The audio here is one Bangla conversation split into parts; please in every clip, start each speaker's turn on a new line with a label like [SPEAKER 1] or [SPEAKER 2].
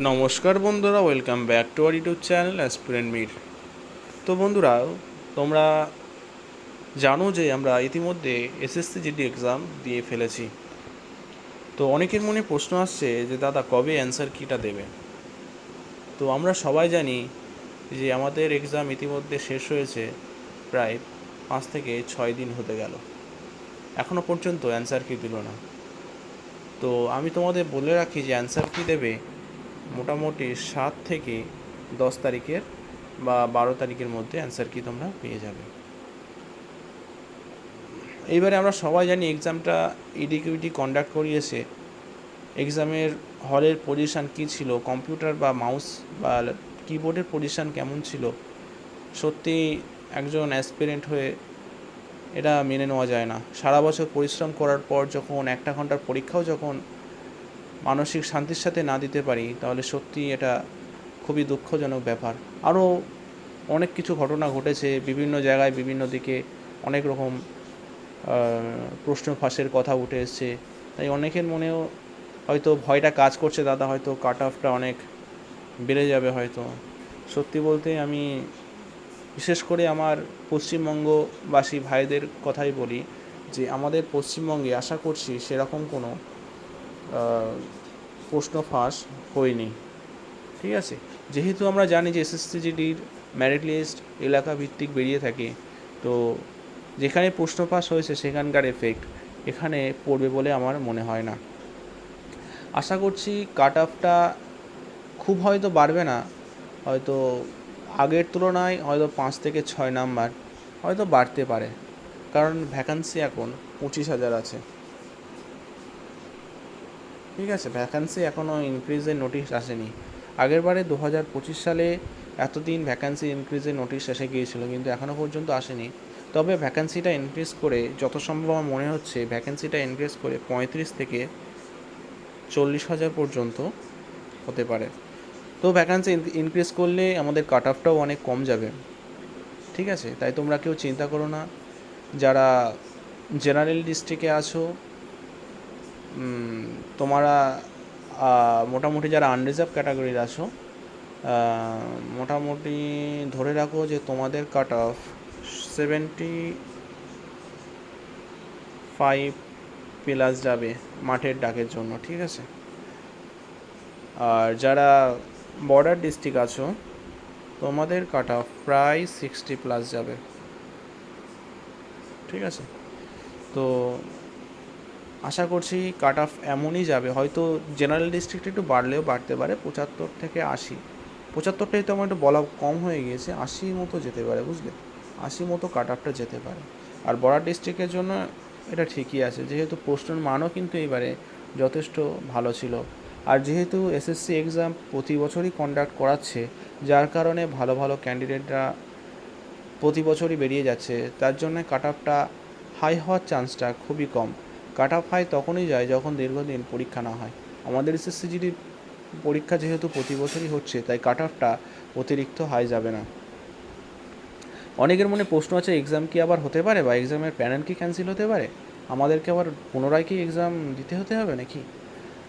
[SPEAKER 1] নমস্কার বন্ধুরা, welcome back to our YouTube channel Aspirant Meet. তো বন্ধুরা, তোমরা জানো যে আমরা ইতিমধ্যে এসএসসি জিডি এক্সাম দিয়ে ফেলেছি। তো অনেকের মনে প্রশ্ন আসছে যে দাদা কবে অ্যান্সার কিটা দেবে। তো আমরা সবাই জানি যে আমাদের এক্সাম ইতিমধ্যে শেষ হয়েছে, প্রায় 5 থেকে 6 দিন হতে গেল, এখনও পর্যন্ত অ্যান্সার কি দিল না। তো আমি তোমাদের বলে রাখি যে অ্যান্সার কি দেবে মোটামুটি 7 থেকে 10 তারিখের বা 12 তারিখের মধ্যে অ্যান্সার কি তোমরা পেয়ে যাবে। এইবারে আমরা সবাই জানি এক্সামটা ইডিকিউইটি কন্ডাক্ট করিয়েছে। এক্সামের হলের পজিশান কী ছিল, কম্পিউটার বা মাউস বা কিবোর্ডের পজিশান কেমন ছিল, সত্যি একজন অ্যাসপিরেন্ট হয়ে এটা মেনে নেওয়া যায় না। সারা বছর পরিশ্রম করার পর যখন 1 ঘন্টার পরীক্ষাও যখন মানসিক শান্তির সাথে না দিতে পারি, তাহলে সত্যি এটা খুবই দুঃখজনক ব্যাপার। আরও অনেক কিছু ঘটনা ঘটেছে, বিভিন্ন জায়গায় বিভিন্ন দিকে অনেক রকম প্রশ্ন ফাঁসের কথা উঠে এসছে। তাই অনেকের মনেও হয়তো ভয়টা কাজ করছে, দাদা হয়তো কাট অফটা অনেক বেড়ে যাবে হয়তো। সত্যি বলতে আমি বিশেষ করে আমার পশ্চিমবঙ্গবাসী ভাইদের কথাই বলি যে আমাদের পশ্চিমবঙ্গে আশা করছি সেরকম কোনো প্রশ্ন ফাঁস হয়নি। ঠিক আছে, যেহেতু আমরা জানি যে এসএসসি জিডির মেরিট লিস্ট এলাকা ভিত্তিক বেরিয়ে থাকে, তো যেখানে প্রশ্ন ফাঁস হয়েছে সেখানকার এফেক্ট এখানে পড়বে বলে আমার মনে হয় না। আশা করছি কাট অফটা খুব হয়তো বাড়বে না, হয়তো আগের তুলনায় হয়তো 5 থেকে 6 নাম্বার হয়তো বাড়তে পারে, কারণ ভ্যাকান্সি এখন 25,000 আছে। ঠিক আছে, ভ্যাকান্সি এখনও ইনক্রিজের নোটিশ আসেনি। আগের বারে 2025 সালে এতদিন ভ্যাকান্সি ইনক্রিজের নোটিশ এসে গিয়েছিল, কিন্তু এখনও পর্যন্ত আসেনি। তবে ভ্যাকান্সিটা ইনক্রিজ করে যত সম্ভব আমার মনে হচ্ছে ভ্যাকান্সিটা ইনক্রিজ করে 35 থেকে 40,000 পর্যন্ত হতে পারে। তো ভ্যাকান্সি ইনক্রিজ করলে আমাদের কাট অফটাও অনেক কম যাবে। ঠিক আছে, তাই তোমরা কেউ চিন্তা করো না। যারা জেনারেল ডিস্ট্রিক্টে আছো, তোমরা মোটামুটি যারা আনরিজার্ভ ক্যাটাগরির আছো, মোটামুটি ধরে রাখো যে তোমাদের কাট অফ 75 প্লাস যাবে মাঠের ডাকের জন্য। ঠিক আছে, আর যারা বর্ডার ডিস্ট্রিক্ট আছো তোমাদের কাট অফ প্রায় 60 প্লাস যাবে। ঠিক আছে, তো আশা করছি কাট অফ এমনই যাবে, হয়তো জেনারেল ডিস্ট্রিক্টে একটু বাড়লেও বাড়তে পারে 75 থেকে 80। 75টাই তো আমার একটু বলা কম হয়ে গিয়েছে, 80 মতো যেতে পারে, বুঝলে, 80 মতো কাট অফটা যেতে পারে। আর বর্ডার ডিস্ট্রিক্টের জন্য এটা ঠিকই আছে, যেহেতু প্রশ্নের মানও কিন্তু এবারে যথেষ্ট ভালো ছিল। আর যেহেতু এসএসসি এক্সাম প্রতি বছরই কন্ডাক্ট করাচ্ছে, যার কারণে ভালো ভালো ক্যান্ডিডেটরা প্রতি বছরই বেরিয়ে যাচ্ছে, তার জন্য কাট অফটা হাই হওয়ার চান্সটা খুবই কম। কাট অফ হাই তখনই যায় যখন দীর্ঘদিন পরীক্ষা না হয়। আমাদের এসএসসি জিডির পরীক্ষা যেহেতু প্রতি বছরই হচ্ছে, তাই কাট অফটা অতিরিক্ত হাই যাবে না। অনেকের মনে প্রশ্ন আছে, এক্সাম কি আবার হতে পারে বা এক্সামের প্যানেল কি ক্যান্সেল হতে পারে, আমাদেরকে আবার পুনরায় কি এক্সাম দিতে হতে হবে নাকি?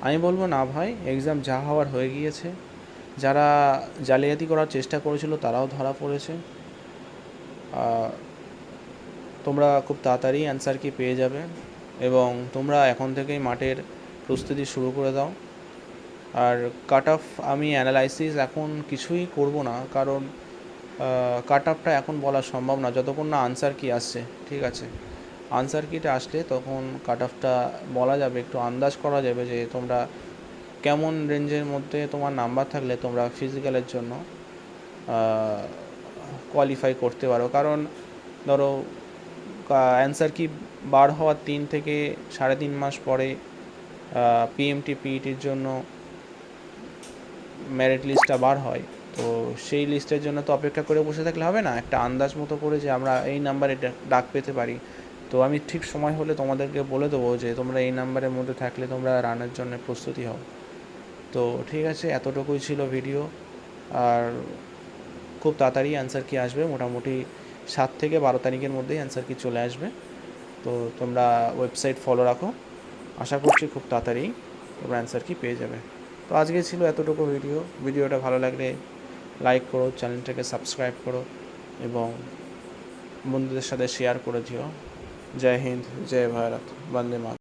[SPEAKER 1] আমি বলবো না ভাই, এক্সাম যা হওয়ার হয়ে গিয়েছে। যারা জালিয়াতি করার চেষ্টা করেছিল তারাও ধরা পড়েছে। তোমরা খুব তাড়াতাড়ি অ্যান্সার কি পেয়ে যাবে, এবং তোমরা এখন থেকেই মাঠের প্রস্তুতি শুরু করে দাও। আর কাট অফ আমি অ্যানালাইসিস এখন কিছুই করব না, কারণ কাট অফটা এখন বলা সম্ভব না যতক্ষণ না আনসার কি আসছে। ঠিক আছে, আনসার কিটা আসলে তখন কাট অফটা বলা যাবে, একটু আন্দাজ করা যাবে যে তোমরা কেমন রেঞ্জের মধ্যে তোমার নাম্বার থাকলে তোমরা ফিজিক্যালের জন্য কোয়ালিফাই করতে পারো। কারণ ধরো অ্যান্সার কি বার হওয়ার 3 থেকে 3.5 মাস পরে পিএমটি পিইটির জন্য মেরিট লিস্টটা বার হয়, তো সেই লিস্টের জন্য তো অপেক্ষা করে বসে থাকলে হবে না, একটা আন্দাজ মতো করে যে আমরা এই নাম্বারে ডাক পেতে পারি। তো আমি ঠিক সময় হলে তোমাদেরকে বলে দেবো যে তোমরা এই নাম্বারের মধ্যে থাকলে তোমরা রানের জন্য প্রস্তুতি হও। তো ঠিক আছে, এতটুকুই ছিল ভিডিও। আর খুব তাড়াতাড়ি অ্যান্সার কি আসবে, মোটামুটি 7 থেকে 12 তারিখের মধ্যেই অ্যান্সার কি চলে আসবে। তো তোমরা ওয়েবসাইট ফলো রাখো, আশা করছি খুব তাড়াতাড়ি তোমরা অ্যান্সার কি পেয়ে যাবে। তো আজকে ছিল এতটুকু ভিডিওটা ভালো লাগলে লাইক করো, চ্যানেলটাকে সাবস্ক্রাইব করো এবং বন্ধুদের সাথে শেয়ার করে দিও। জয় হিন্দ, জয় ভারত, বন্দে মাতরম।